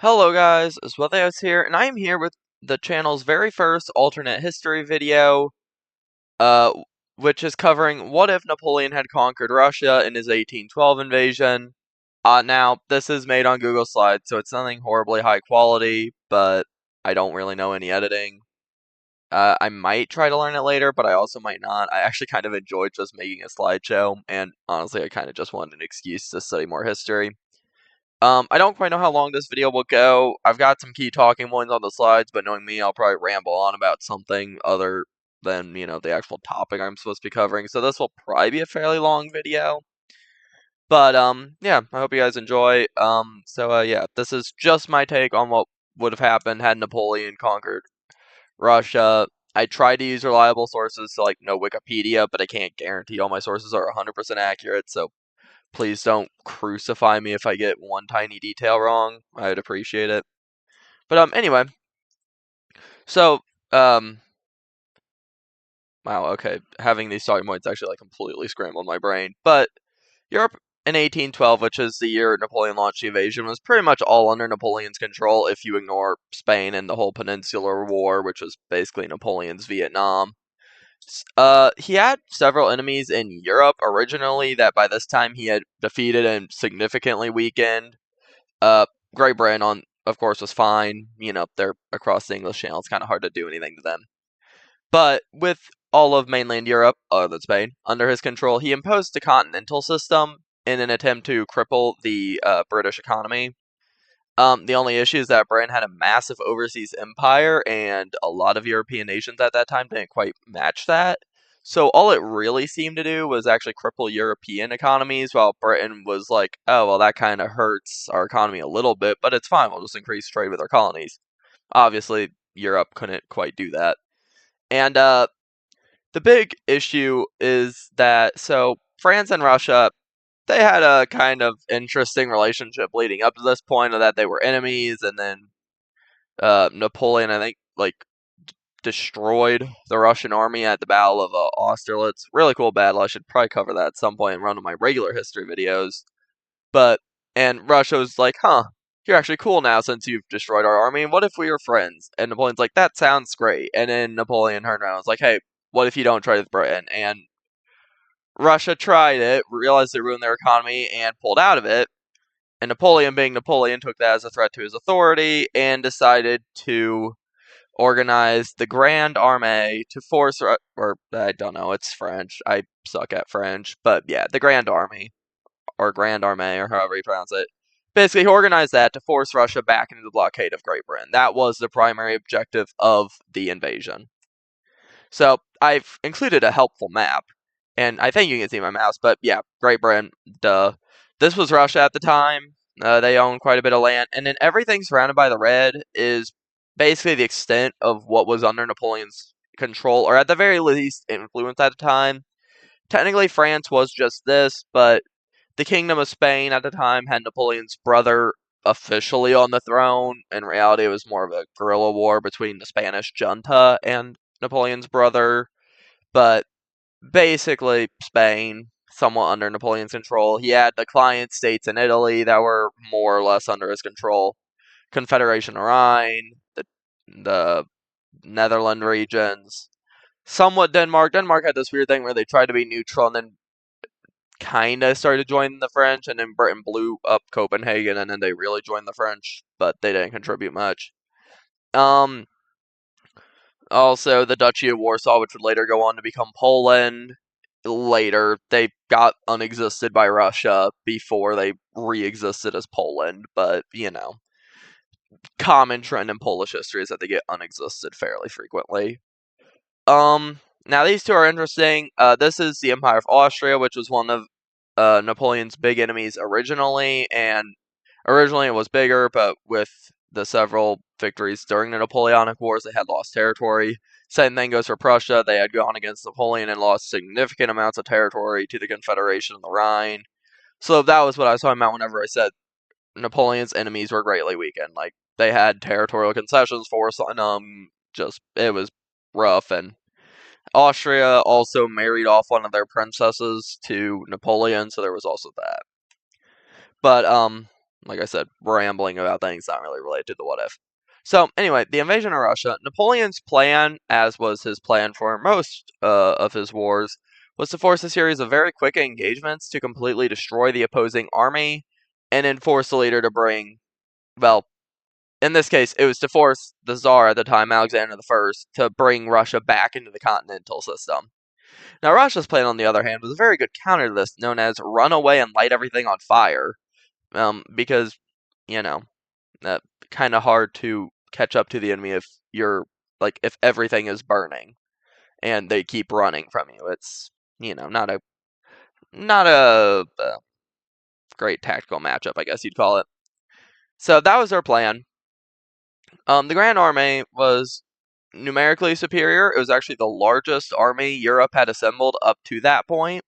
Hello guys, Sweltheos here, and I am here with the channel's very first alternate history video, uh, which is covering what if Napoleon had conquered Russia in his 1812 invasion. Now, this is made on Google Slides, so it's nothing horribly high quality, but I don't really know any editing. I might try to learn it later, but I also might not. I actually kind of enjoyed just making a slideshow, and honestly, I kind of just wanted an excuse to study more history. I don't quite know how long this video will go. I've got some key talking points on the slides, but knowing me, I'll probably ramble on about something other than, the actual topic I'm supposed to be covering. So this will probably be a fairly long video. But, yeah, I hope you guys enjoy. Yeah, this is just my take on what would have happened had Napoleon conquered Russia. I try to use reliable sources, so, no Wikipedia, but I can't guarantee all my sources are 100% accurate, so please don't crucify me if I get one tiny detail wrong. I would appreciate it. But anyway. So, wow, okay. Having these talking points actually completely scrambled my brain. But Europe in 1812, which is the year Napoleon launched the invasion, was pretty much all under Napoleon's control if you ignore Spain and the whole Peninsular War, which was basically Napoleon's Vietnam. He had several enemies in Europe originally that by this time he had defeated and significantly weakened. Uh, Great Britain, of course, was fine. They're across the English Channel. It's kind of hard to do anything to them. But with all of mainland Europe, other than Spain, under his control, he imposed a continental system in an attempt to cripple the British economy. The only issue is that Britain had a massive overseas empire, and a lot of European nations at that time didn't quite match that. So all it really seemed to do was actually cripple European economies, while Britain was like, oh, well, that kind of hurts our economy a little bit, but it's fine, we'll just increase trade with our colonies. Obviously, Europe couldn't quite do that. And the big issue is that, so France and Russia, they had a kind of interesting relationship leading up to this point of that they were enemies, and then Napoleon, I think, destroyed the Russian army at the Battle of Austerlitz. Really cool battle. I should probably cover that at some point in one of my regular history videos. And Russia was like, huh, you're actually cool now since you've destroyed our army. What if we were friends? And Napoleon's like, that sounds great. And then Napoleon turned around and was like, hey, what if you don't trade with Britain? And Russia tried it, realized it ruined their economy, and pulled out of it. And Napoleon, being Napoleon, took that as a threat to his authority and decided to organize the Grand Armée to force, or I don't know, it's French. I suck at French. But yeah, the Grand Army, or Grand Armée, or however you pronounce it. Basically, he organized that to force Russia back into the blockade of Great Britain. That was the primary objective of the invasion. So I've included a helpful map, and I think you can see my mouse, but yeah, Great Britain, duh. This was Russia at the time. They owned quite a bit of land, and then everything surrounded by the red is basically the extent of what was under Napoleon's control, or at the very least, influence at the time. Technically, France was just this, but the Kingdom of Spain at the time had Napoleon's brother officially on the throne. In reality, it was more of a guerrilla war between the Spanish junta and Napoleon's brother, but basically Spain, somewhat under Napoleon's control. He had the client states in Italy that were more or less under his control. Confederation of Rhine, the Netherlands regions, somewhat Denmark. Denmark had this weird thing where they tried to be neutral and then kind of started to join the French, and then Britain blew up Copenhagen, and then they really joined the French, but they didn't contribute much. Also, the Duchy of Warsaw, which would later go on to become Poland. Later, they got unexisted by Russia before they re-existed as Poland, but, common trend in Polish history is that they get unexisted fairly frequently. Now these two are interesting. This is the Empire of Austria, which was one of Napoleon's big enemies originally, and originally it was bigger, but with the several victories during the Napoleonic Wars, they had lost territory. Same thing goes for Prussia. They had gone against Napoleon and lost significant amounts of territory to the Confederation of the Rhine. So that was what I was talking about whenever I said Napoleon's enemies were greatly weakened. They had territorial concessions forced on them. It was rough, and Austria also married off one of their princesses to Napoleon, so there was also that. But like I said, rambling about things not really related to the what if. So, anyway, the invasion of Russia. Napoleon's plan, as was his plan for most of his wars, was to force a series of very quick engagements to completely destroy the opposing army and then force the leader to bring, well, in this case, it was to force the Tsar at the time, Alexander I, to bring Russia back into the continental system. Now, Russia's plan, on the other hand, was a very good counter to this, known as run away and light everything on fire. Because, you know, kind of hard to catch up to the enemy if you're, like, if everything is burning and they keep running from you. It's, not a great tactical matchup, I guess you'd call it. So that was their plan. The Grand Army was numerically superior. It was actually the largest army Europe had assembled up to that point.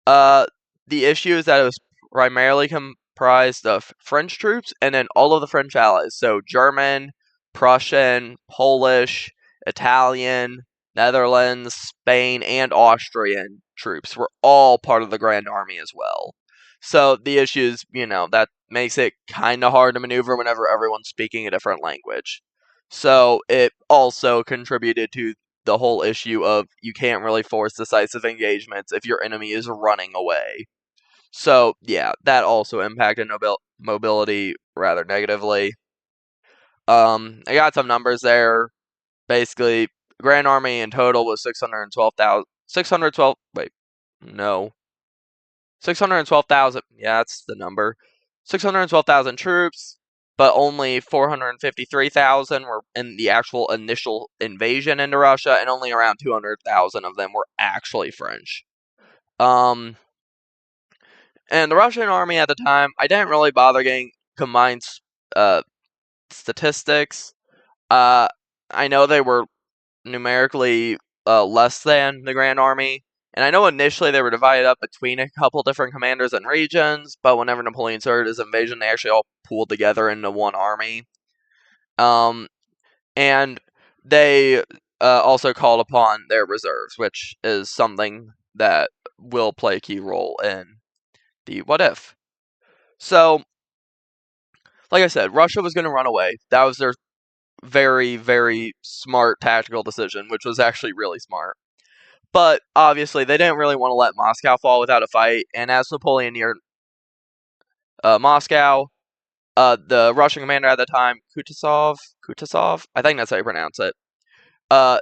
The issue is that it was primarily comprised of French troops and then all of the French allies. So German, Prussian, Polish, Italian, Netherlands, Spain, and Austrian troops were all part of the Grand Army as well. So the issue is, that makes it kind of hard to maneuver whenever everyone's speaking a different language. So it also contributed to the whole issue of you can't really force decisive engagements if your enemy is running away. So, yeah, that also impacted mobility rather negatively. I got some numbers there. Basically, Grand Army in total was 612,000. 612. Wait, no. 612,000. Yeah, that's the number. 612,000 troops, but only 453,000 were in the actual initial invasion into Russia, and only around 200,000 of them were actually French. And the Russian army at the time, I didn't really bother getting combined statistics. I know they were numerically less than the Grand Army. And I know initially they were divided up between a couple different commanders and regions, but whenever Napoleon started his invasion, they actually all pooled together into one army. And they also called upon their reserves, which is something that will play a key role in the what if. So, like I said, Russia was going to run away. That was their very, very smart tactical decision, which was actually really smart. But obviously, they didn't really want to let Moscow fall without a fight. And as Napoleon neared Moscow, the Russian commander at the time, Kutuzov, I think that's how you pronounce it,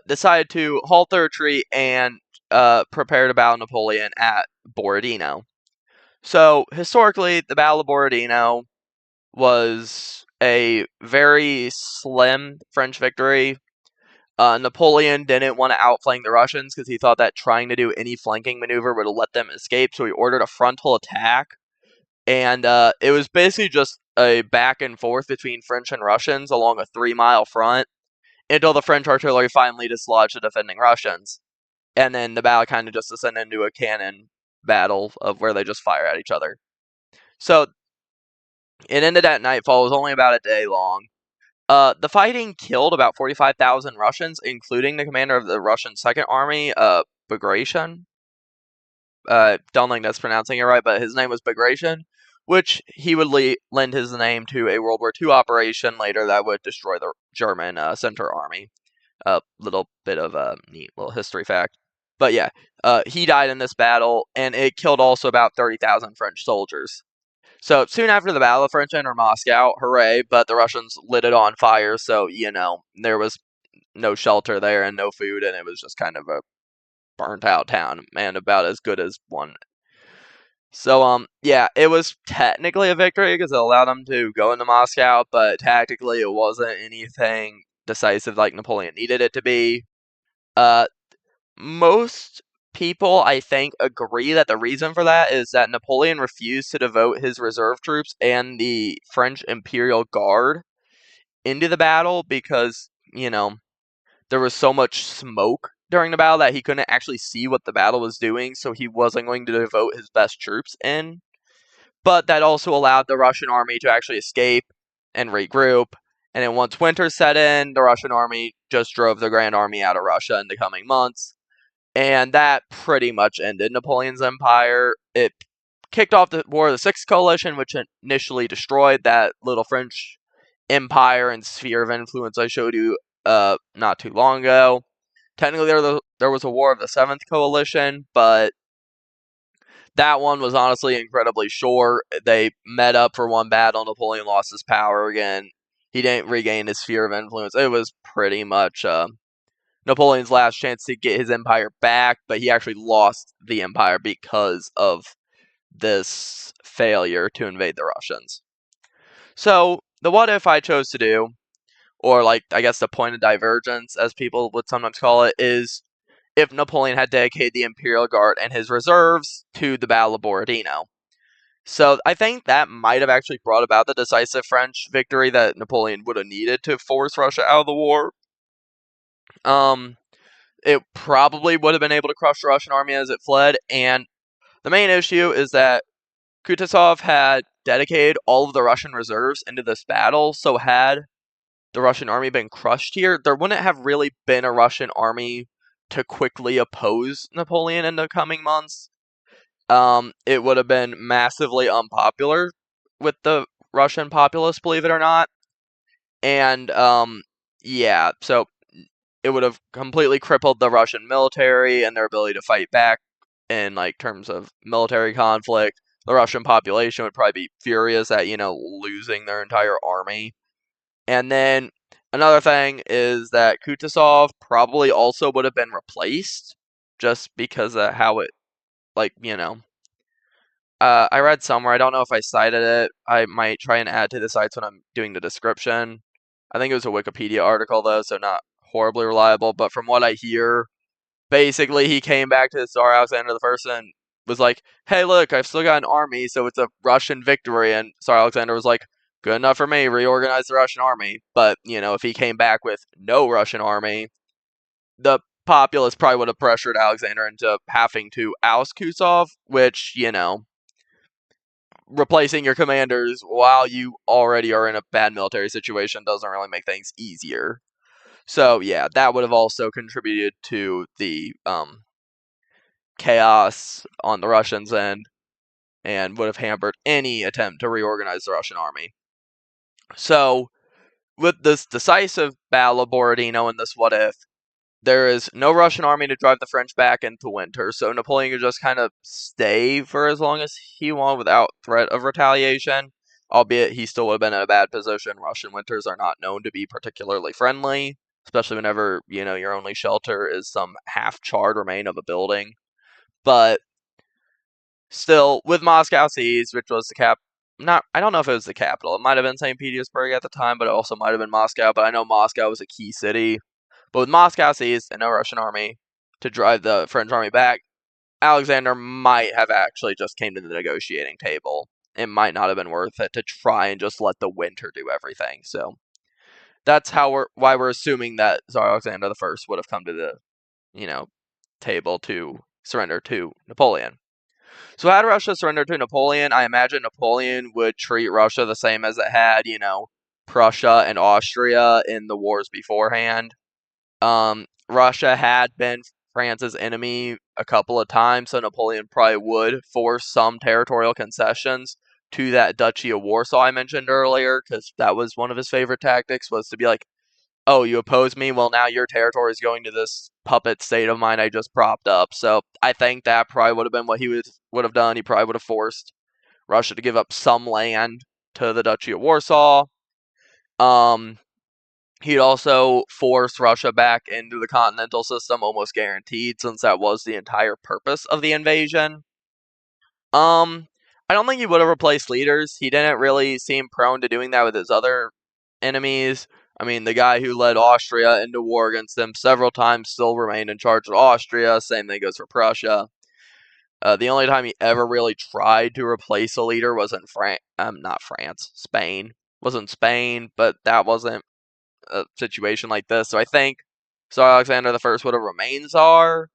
decided to halt their retreat and prepare to battle Napoleon at Borodino. So historically, the Battle of Borodino was a very slim French victory. Napoleon didn't want to outflank the Russians because he thought that trying to do any flanking maneuver would let them escape, so he ordered a frontal attack. And it was basically just a back and forth between French and Russians along a 3-mile front until the French artillery finally dislodged the defending Russians. And then the battle kind of just descended into a cannon battle of where they just fire at each other. So it ended at nightfall. It was only about a day long. The fighting killed about 45,000 Russians, including the commander of the Russian Second Army, Bagration. Don't think that's pronouncing it right, but his name was Bagration, which he would lend his name to a World War II operation later that would destroy the German Center Army. A little bit of a neat little history fact. But yeah, he died in this battle, and it killed also about 30,000 French soldiers. So soon after the battle, the French entered Moscow, hooray, but the Russians lit it on fire, so, there was no shelter there and no food, and it was just kind of a burnt out town, and about as good as one. So, yeah, it was technically a victory because it allowed them to go into Moscow, but tactically it wasn't anything decisive like Napoleon needed it to be. Most people, I think, agree that the reason for that is that Napoleon refused to devote his reserve troops and the French Imperial Guard into the battle because, there was so much smoke during the battle that he couldn't actually see what the battle was doing, so he wasn't going to devote his best troops in. But that also allowed the Russian army to actually escape and regroup. And then once winter set in, the Russian army just drove the Grand Army out of Russia in the coming months. And that pretty much ended Napoleon's empire. It kicked off the War of the Sixth Coalition, which initially destroyed that little French empire and sphere of influence I showed you not too long ago. Technically, there was a War of the Seventh Coalition, but that one was honestly incredibly short. They met up for one battle. Napoleon lost his power again. He didn't regain his sphere of influence. It was pretty much Napoleon's last chance to get his empire back, but he actually lost the empire because of this failure to invade the Russians. So, the what if I chose to do, or like, I guess the point of divergence, as people would sometimes call it, is if Napoleon had dedicated the Imperial Guard and his reserves to the Battle of Borodino. So I think that might have actually brought about the decisive French victory that Napoleon would have needed to force Russia out of the war. It probably would have been able to crush the Russian army as it fled, and the main issue is that Kutuzov had dedicated all of the Russian reserves into this battle, so had the Russian army been crushed here, there wouldn't have really been a Russian army to quickly oppose Napoleon in the coming months. It would have been massively unpopular with the Russian populace, believe it or not. And, yeah, so it would have completely crippled the Russian military and their ability to fight back in, like, terms of military conflict. The Russian population would probably be furious at, losing their entire army. And then another thing is that Kutuzov probably also would have been replaced just because of how it, I read somewhere, I don't know if I cited it. I might try and add to the sites when I'm doing the description. I think it was a Wikipedia article, though, so not horribly reliable. But from what I hear, basically he came back to Tsar Alexander I and was like, hey, look, I've still got an army, so it's a Russian victory. And Tsar Alexander was like, good enough for me, reorganize the Russian army. But, if he came back with no Russian army, the populace probably would have pressured Alexander into having to oust Kutuzov, which, replacing your commanders while you already are in a bad military situation doesn't really make things easier. So, yeah, that would have also contributed to the chaos on the Russians' end and would have hampered any attempt to reorganize the Russian army. So, with this decisive battle of Borodino and this what if, there is no Russian army to drive the French back into winter, so Napoleon could just kind of stay for as long as he wanted without threat of retaliation, albeit he still would have been in a bad position. Russian winters are not known to be particularly friendly, especially whenever, your only shelter is some half-charred remain of a building. But still, with Moscow seized, which was the I don't know if it was the capital. It might have been St. Petersburg at the time, but it also might have been Moscow. But I know Moscow was a key city. But with Moscow seized and no Russian army to drive the French army back, Alexander might have actually just came to the negotiating table. It might not have been worth it to try and just let the winter do everything. So that's why we're assuming that Tsar Alexander I would have come to the, table to surrender to Napoleon. So had Russia surrendered to Napoleon, I imagine Napoleon would treat Russia the same as it had, Prussia and Austria in the wars beforehand. Russia had been France's enemy a couple of times, so Napoleon probably would force some territorial concessions to that Duchy of Warsaw I mentioned earlier, because that was one of his favorite tactics, was to be like, oh, you oppose me? Well, now your territory is going to this puppet state of mine I just propped up. So I think that probably would have been what he would have done. He probably would have forced Russia to give up some land to the Duchy of Warsaw. He'd also force Russia back into the continental system, almost guaranteed, since that was the entire purpose of the invasion. I don't think he would have replaced leaders. He didn't really seem prone to doing that with his other enemies. I mean, the guy who led Austria into war against them several times still remained in charge of Austria. Same thing goes for Prussia. The only time he ever really tried to replace a leader was in Spain. Was in Spain, but that wasn't a situation like this. So I think Tsar Alexander I would have remained Tsar,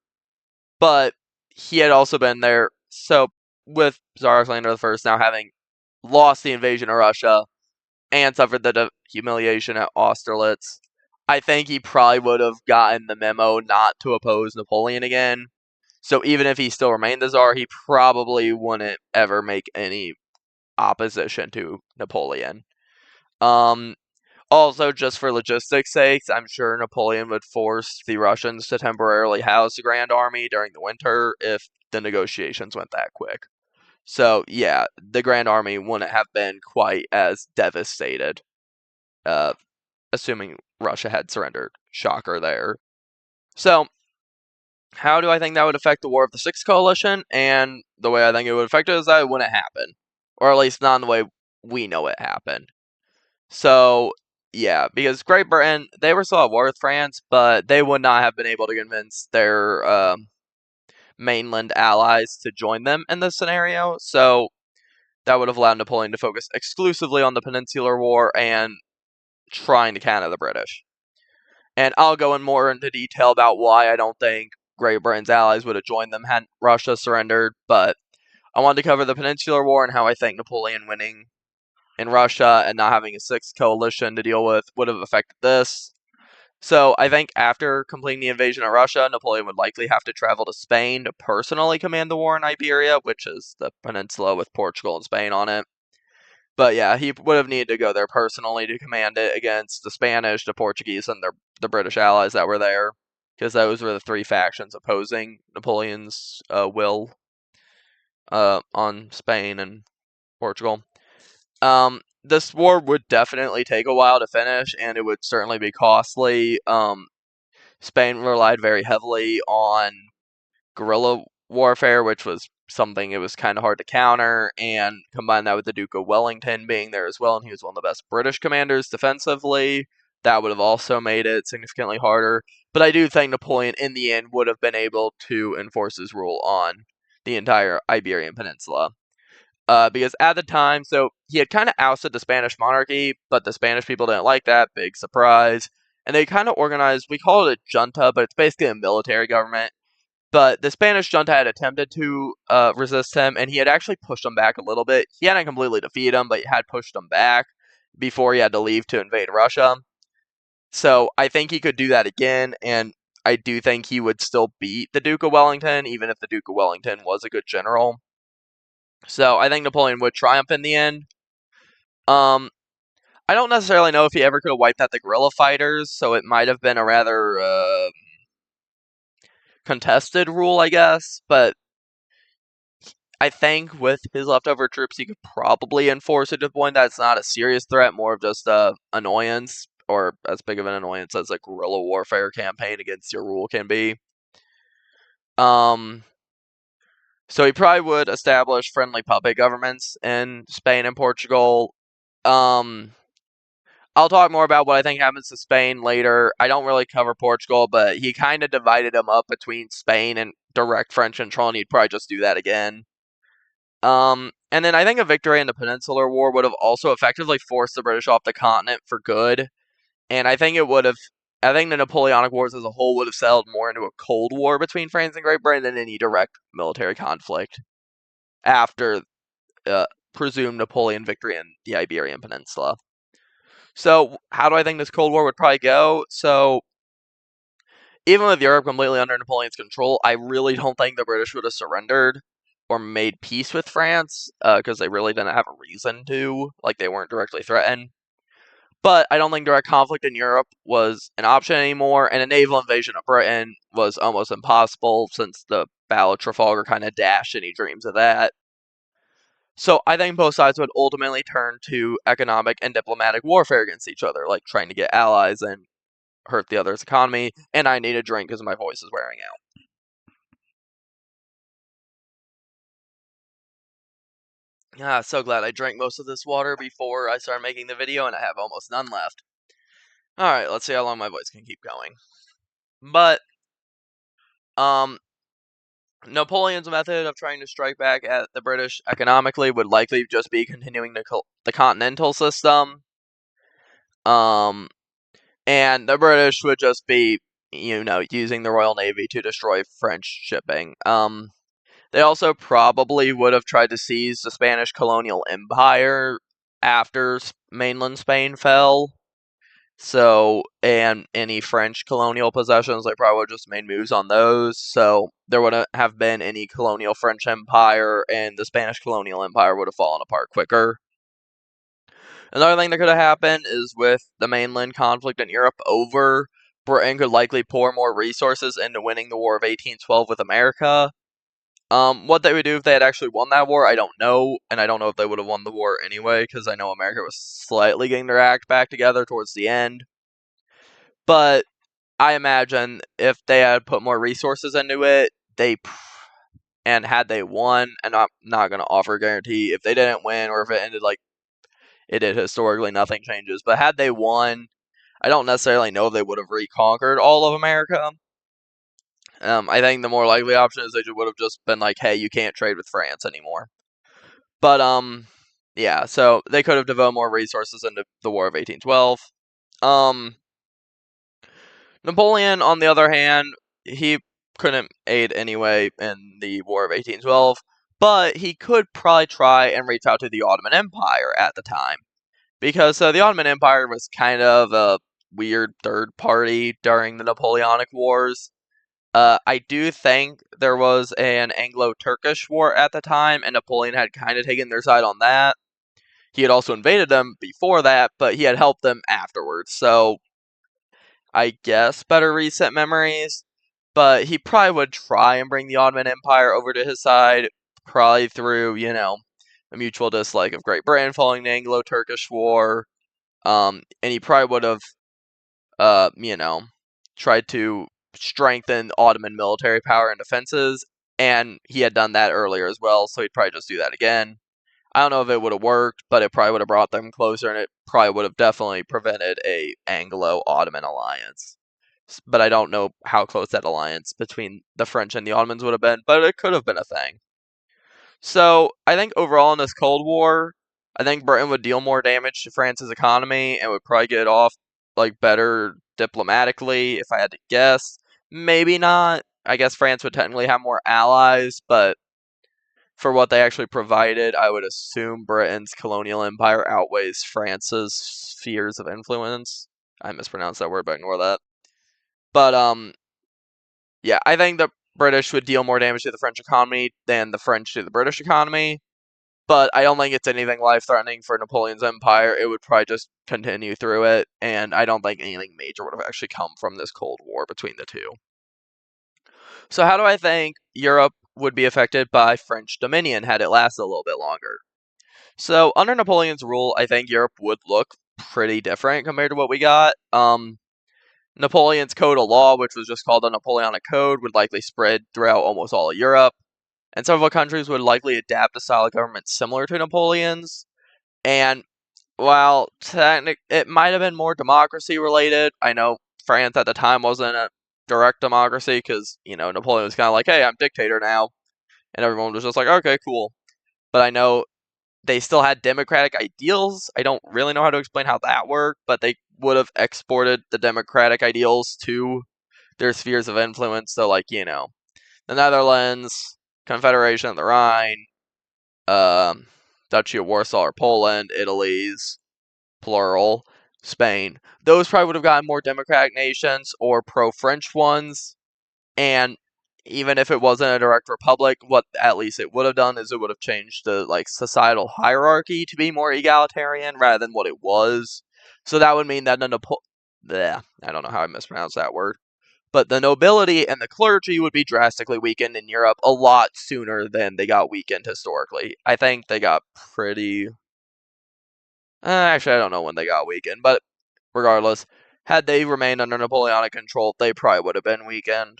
but he had also been there. So with Tsar Alexander I now having lost the invasion of Russia and suffered the humiliation at Austerlitz, I think he probably would have gotten the memo not to oppose Napoleon again. So even if he still remained the Tsar, he probably wouldn't ever make any opposition to Napoleon. Also, just for logistics' sakes, I'm sure Napoleon would force the Russians to temporarily house the Grand Army during the winter if the negotiations went that quick. So, yeah, the Grand Army wouldn't have been quite as devastated, uh, assuming Russia had surrendered. Shocker there. So, how do I think that would affect the War of the Sixth Coalition? And the way I think it would affect it is that it wouldn't happen. Or at least not in the way we know it happened. So, yeah, because Great Britain, they were still at war with France, but they would not have been able to convince their mainland allies to join them in this scenario. So, that would have allowed Napoleon to focus exclusively on the Peninsular War and trying to counter the British. And I'll go in more into detail about why I don't think Great Britain's allies would have joined them had Russia surrendered, but I wanted to cover the Peninsular War and how I think Napoleon winning in Russia and not having a sixth coalition to deal with would have affected this. So I think after completing the invasion of Russia, Napoleon would likely have to travel to Spain to personally command the war in Iberia, which is the peninsula with Portugal and Spain on it. But yeah, he would have needed to go there personally to command it against the Spanish, the Portuguese, and the British allies that were there, because those were the three factions opposing Napoleon's will on Spain and Portugal. This war would definitely take a while to finish, and it would certainly be costly. Spain relied very heavily on guerrilla warfare, which was something it was kind of hard to counter, and combine that with the Duke of Wellington being there as well, and he was one of the best British commanders defensively. That would have also made it significantly harder. But I do think Napoleon, in the end, would have been able to enforce his rule on the entire Iberian Peninsula. Because at the time, so he had kind of ousted the Spanish monarchy, but the Spanish people didn't like that. Big surprise. And they kind of organized, we call it a junta, but it's basically a military government. But the Spanish junta had attempted to resist him, and he had actually pushed them back a little bit. He hadn't completely defeated them, but he had pushed them back before he had to leave to invade Russia. So I think he could do that again, and I do think he would still beat the Duke of Wellington, even if the Duke of Wellington was a good general. So I think Napoleon would triumph in the end. I don't necessarily know if he ever could have wiped out the guerrilla fighters, so it might have been a rather contested rule, I guess. But I think with his leftover troops, he could probably enforce it to the point that's not a serious threat, more of just a annoyance, or as big of an annoyance as a guerrilla warfare campaign against your rule can be. So he probably would establish friendly puppet governments in Spain and Portugal. I'll talk more about what I think happens to Spain later. I don't really cover Portugal, but he kind of divided them up between Spain and direct French control, and he'd probably just do that again. And then I think a victory in the Peninsular War would have also effectively forced the British off the continent for good. And I think I think the Napoleonic Wars as a whole would have settled more into a Cold War between France and Great Britain than any direct military conflict after presumed Napoleon victory in the Iberian Peninsula. So, how do I think this Cold War would probably go? So, even with Europe completely under Napoleon's control, I really don't think the British would have surrendered or made peace with France, because they really didn't have a reason to. Like, they weren't directly threatened. But I don't think direct conflict in Europe was an option anymore, and a naval invasion of Britain was almost impossible since the Battle of Trafalgar kind of dashed any dreams of that. So I think both sides would ultimately turn to economic and diplomatic warfare against each other, like trying to get allies and hurt the other's economy. And I need a drink because my voice is wearing out. So glad I drank most of this water before I started making the video, and I have almost none left. Alright, let's see how long my voice can keep going. But, Napoleon's method of trying to strike back at the British economically would likely just be continuing the continental system. And the British would just be, using the Royal Navy to destroy French shipping. They also probably would have tried to seize the Spanish colonial empire after mainland Spain fell. So, and any French colonial possessions, they probably would have just made moves on those. So, there wouldn't have been any colonial French Empire, and the Spanish colonial empire would have fallen apart quicker. Another thing that could have happened is with the mainland conflict in Europe over, Britain could likely pour more resources into winning the War of 1812 with America. What they would do if they had actually won that war, I don't know, and I don't know if they would have won the war anyway, because I know America was slightly getting their act back together towards the end. But I imagine if they had put more resources into it, and had they won, and I'm not going to offer a guarantee if they didn't win or if it ended like it did historically, nothing changes. But had they won, I don't necessarily know if they would have reconquered all of America. I think the more likely option is they would have just been like, hey, you can't trade with France anymore. But, yeah, so they could have devoted more resources into the War of 1812. Napoleon, on the other hand, he couldn't aid anyway in the War of 1812, but he could probably try and reach out to the Ottoman Empire at the time. Because the Ottoman Empire was kind of a weird third party during the Napoleonic Wars. I do think there was an Anglo-Turkish war at the time, and Napoleon had kind of taken their side on that. He had also invaded them before that, but he had helped them afterwards. So, I guess better recent memories. But he probably would try and bring the Ottoman Empire over to his side, probably through, a mutual dislike of Great Britain following the Anglo-Turkish War. And he probably would have, tried to strengthen Ottoman military power and defenses, and he had done that earlier as well, so he'd probably just do that again. I don't know if it would have worked, but it probably would have brought them closer, and it probably would have definitely prevented a Anglo-Ottoman alliance. But I don't know how close that alliance between the French and the Ottomans would have been, but it could have been a thing. So, I think overall in this Cold War, I think Britain would deal more damage to France's economy and would probably get off better diplomatically, if I had to guess. Maybe not. I guess France would technically have more allies, but for what they actually provided, I would assume Britain's colonial empire outweighs France's spheres of influence. I mispronounced that word, but ignore that. But yeah, I think the British would deal more damage to the French economy than the French to the British economy. But I don't think it's anything life-threatening for Napoleon's empire. It would probably just continue through it, and I don't think anything major would have actually come from this Cold War between the two. So how do I think Europe would be affected by French dominion had it lasted a little bit longer? So under Napoleon's rule, I think Europe would look pretty different compared to what we got. Napoleon's code of law, which was just called the Napoleonic Code, would likely spread throughout almost all of Europe. And several countries would likely adapt a style of government similar to Napoleon's. And while it might have been more democracy related, I know France at the time wasn't a direct democracy because, Napoleon was kind of like, hey, I'm dictator now. And everyone was just like, okay, cool. But I know they still had democratic ideals. I don't really know how to explain how that worked, but they would have exported the democratic ideals to their spheres of influence. So, the Netherlands, Confederation of the Rhine, Duchy of Warsaw or Poland, Italy's, plural, Spain. Those probably would have gotten more democratic nations or pro-French ones. And even if it wasn't a direct republic, what at least it would have done is it would have changed the societal hierarchy to be more egalitarian rather than what it was. So that would mean that I don't know how I mispronounced that word. But the nobility and the clergy would be drastically weakened in Europe a lot sooner than they got weakened historically. I think they got pretty... actually, I don't know when they got weakened, but regardless, had they remained under Napoleonic control, they probably would have been weakened.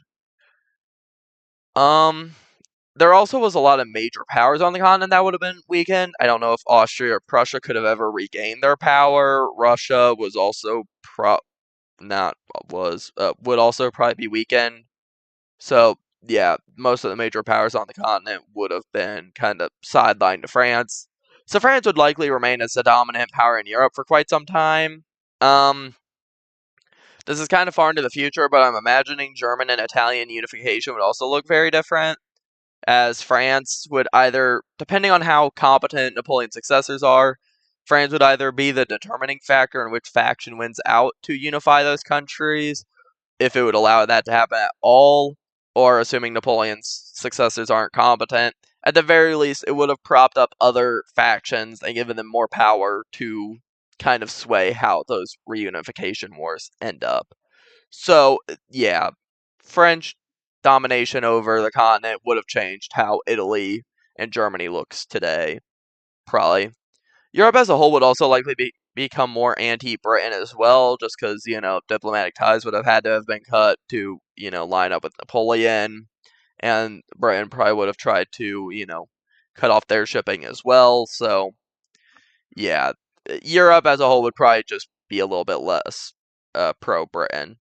There also was a lot of major powers on the continent that would have been weakened. I don't know if Austria or Prussia could have ever regained their power. Russia was also would also probably be weakened. So, yeah, most of the major powers on the continent would have been kind of sidelined to France. So France would likely remain as the dominant power in Europe for quite some time. This is kind of far into the future, but I'm imagining German and Italian unification would also look very different, as France would either, depending on how competent Napoleon's successors are, France would either be the determining factor in which faction wins out to unify those countries, if it would allow that to happen at all, or assuming Napoleon's successors aren't competent, at the very least, it would have propped up other factions and given them more power to kind of sway how those reunification wars end up. So, yeah, French domination over the continent would have changed how Italy and Germany looks today, probably. Europe as a whole would also likely become more anti-Britain as well, just because, diplomatic ties would have had to have been cut to, line up with Napoleon, and Britain probably would have tried to, cut off their shipping as well. So, yeah, Europe as a whole would probably just be a little bit less pro-Britain.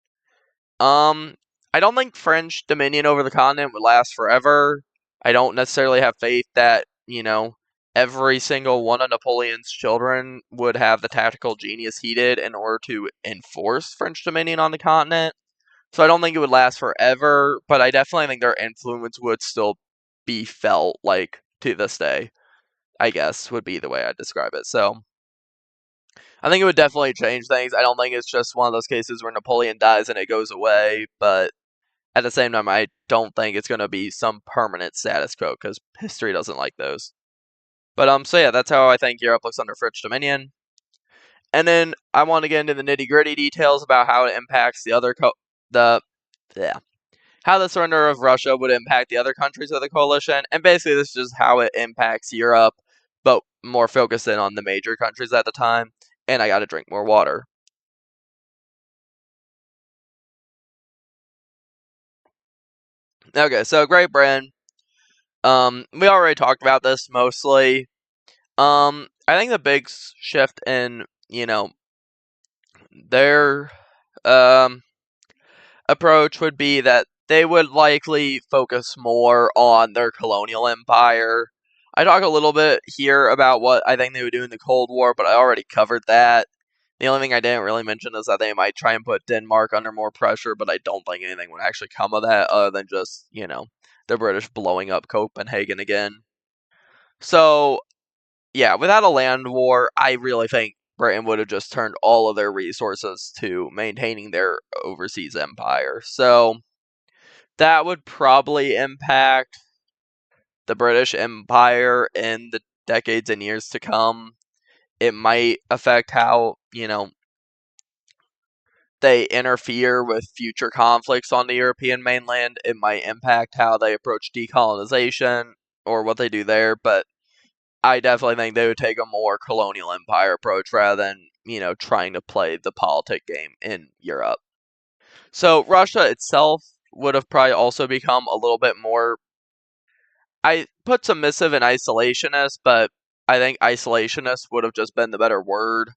I don't think French dominion over the continent would last forever. I don't necessarily have faith that, every single one of Napoleon's children would have the tactical genius he did in order to enforce French dominion on the continent. So I don't think it would last forever, but I definitely think their influence would still be felt, like, to this day, I guess, would be the way I'd describe it. So I think it would definitely change things. I don't think it's just one of those cases where Napoleon dies and it goes away, but at the same time, I don't think it's going to be some permanent status quo, because history doesn't like those. But, so yeah, that's how I think Europe looks under French dominion. And then I want to get into the nitty-gritty details about how it impacts how the surrender of Russia would impact the other countries of the coalition. And basically, this is just how it impacts Europe, but more focused in on the major countries at the time. And I got to drink more water. Okay, so Great Britain. We already talked about this mostly. I think the big shift in, their approach would be that they would likely focus more on their colonial empire. I talk a little bit here about what I think they would do in the Cold War, but I already covered that. The only thing I didn't really mention is that they might try and put Denmark under more pressure, but I don't think anything would actually come of that other than just, the British blowing up Copenhagen again. So, yeah, without a land war, I really think Britain would have just turned all of their resources to maintaining their overseas empire. So that would probably impact the British Empire in the decades and years to come. It might affect how, they interfere with future conflicts on the European mainland. It might impact how they approach decolonization or what they do there, but I definitely think they would take a more colonial empire approach rather than, trying to play the politic game in Europe. So Russia itself would have probably also become a little bit more, I put submissive and isolationist, but I think isolationist would have just been the better word.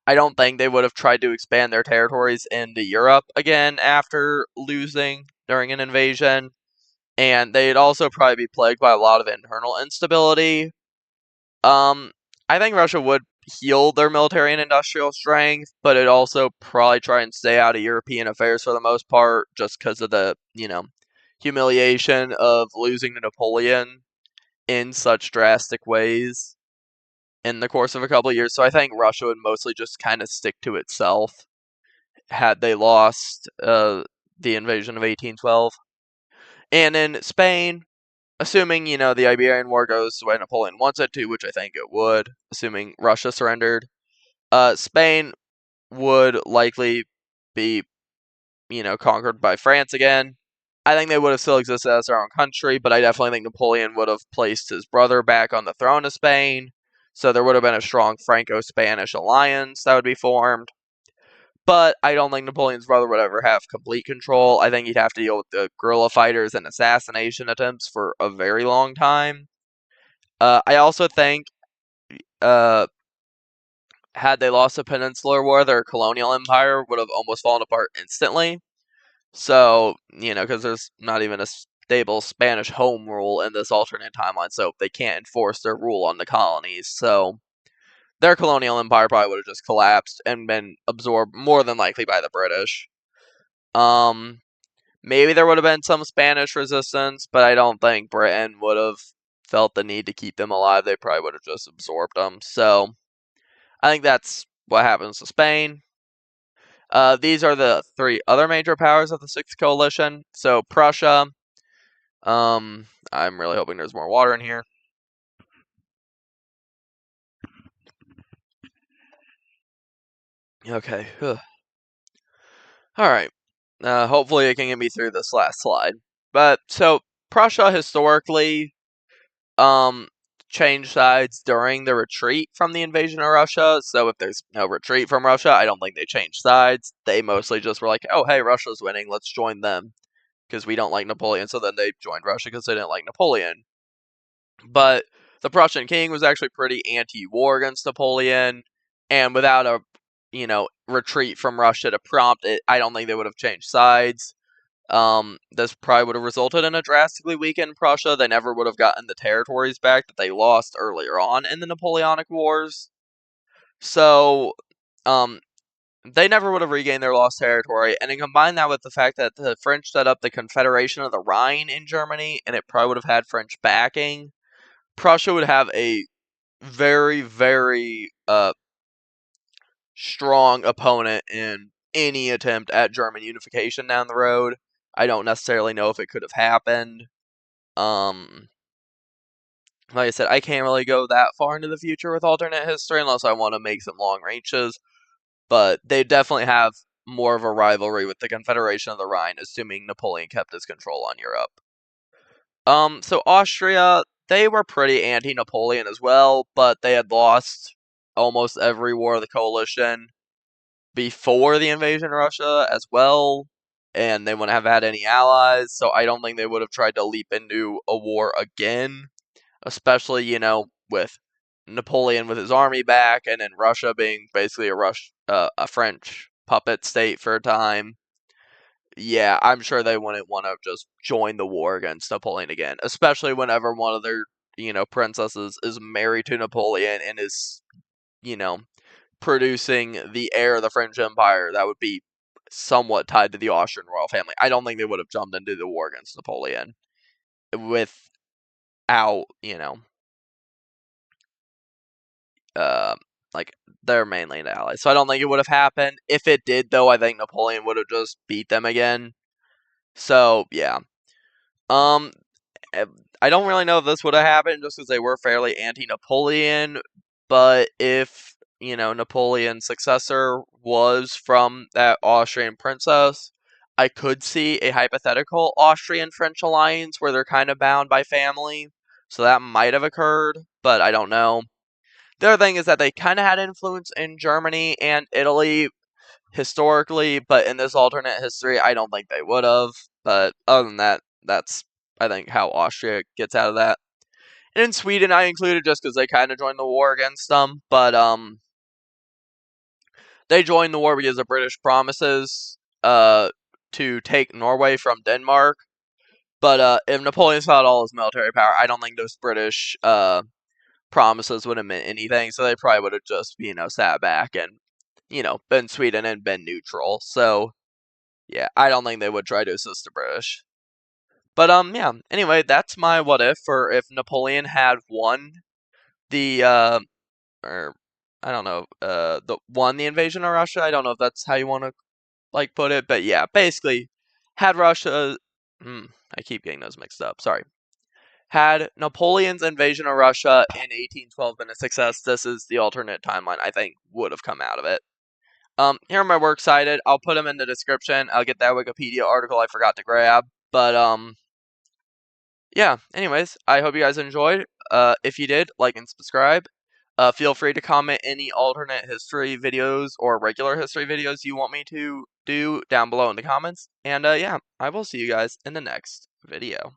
I don't think they would have tried to expand their territories into Europe again after losing during an invasion. And they'd also probably be plagued by a lot of internal instability. I think Russia would heal their military and industrial strength, but it'd also probably try and stay out of European affairs for the most part, just because of the, humiliation of losing to Napoleon in such drastic ways in the course of a couple of years. So I think Russia would mostly just kind of stick to itself had they lost the invasion of 1812. And in Spain, assuming, the Iberian War goes the way Napoleon wants it to, which I think it would, assuming Russia surrendered, Spain would likely be, conquered by France again. I think they would have still existed as their own country, but I definitely think Napoleon would have placed his brother back on the throne of Spain, so there would have been a strong Franco-Spanish alliance that would be formed. But I don't think Napoleon's brother would ever have complete control. I think he'd have to deal with the guerrilla fighters and assassination attempts for a very long time. I also think, had they lost the Peninsular War, their colonial empire would have almost fallen apart instantly. So, because there's not even a stable Spanish home rule in this alternate timeline, so they can't enforce their rule on the colonies. So their colonial empire probably would have just collapsed and been absorbed more than likely by the British. Maybe there would have been some Spanish resistance, but I don't think Britain would have felt the need to keep them alive. They probably would have just absorbed them. So I think that's what happens to Spain. These are the three other major powers of the Sixth Coalition. So Prussia. I'm really hoping there's more water in here. Okay. All right. Hopefully it can get me through this last slide. But so Prussia historically um changed sides during the retreat from the invasion of Russia. So if there's no retreat from Russia, I don't think they changed sides. They mostly just were like, "Oh, hey, Russia's winning. Let's join them because we don't like Napoleon." So then they joined Russia because they didn't like Napoleon. But the Prussian king was actually pretty anti-war against Napoleon, and without a retreat from Russia to prompt it, I don't think they would have changed sides. This probably would have resulted in a drastically weakened Prussia. They never would have gotten the territories back that they lost earlier on in the Napoleonic Wars. So, they never would have regained their lost territory. And then combine that with the fact that the French set up the Confederation of the Rhine in Germany, and it probably would have had French backing. Prussia would have a very, very strong opponent in any attempt at German unification down the road. I don't necessarily know if it could have happened. Like I said, I can't really go that far into the future with alternate history unless I want to make some long ranges. But they definitely have more of a rivalry with the Confederation of the Rhine, assuming Napoleon kept his control on Europe. So Austria, they were pretty anti-Napoleon as well, but they had lost almost every war of the coalition before the invasion of Russia as well, and they wouldn't have had any allies, so I don't think they would have tried to leap into a war again, especially, with Napoleon with his army back, and then Russia being basically a French puppet state for a time. Yeah, I'm sure they wouldn't want to just join the war against Napoleon again, especially whenever one of their, princesses is married to Napoleon and is, you know, producing the heir of the French Empire that would be somewhat tied to the Austrian royal family. I don't think they would have jumped into the war against Napoleon without, uh, like they're mainly an ally. So I don't think it would have happened. If it did, though, I think Napoleon would have just beat them again. So yeah. Um, I don't really know if this would have happened just because they were fairly anti-Napoleon, but if, Napoleon's successor was from that Austrian princess, I could see a hypothetical Austrian-French alliance where they're kind of bound by family, so that might have occurred, but I don't know. The other thing is that they kind of had influence in Germany and Italy historically, but in this alternate history, I don't think they would have. But other than that, that's, I think, how Austria gets out of that. And in Sweden, I included just because they kind of joined the war against them, but they joined the war because of British promises to take Norway from Denmark. But if Napoleon still had all his military power, I don't think those British promises would have meant anything. So they probably would have just, sat back and, been Sweden and been neutral. So yeah, I don't think they would try to assist the British. But yeah. Anyway, that's my what if for if Napoleon had won the or I don't know, won the invasion of Russia. I don't know if that's how you want to put it, but yeah, basically had Russia. I keep getting those mixed up. Sorry. Had Napoleon's invasion of Russia in 1812 been a success, this is the alternate timeline I think would have come out of it. Here are my works cited. I'll put them in the description. I'll get that Wikipedia article I forgot to grab. But yeah. Anyways, I hope you guys enjoyed. If you did, like and subscribe. Feel free to comment any alternate history videos or regular history videos you want me to do down below in the comments. And yeah, I will see you guys in the next video.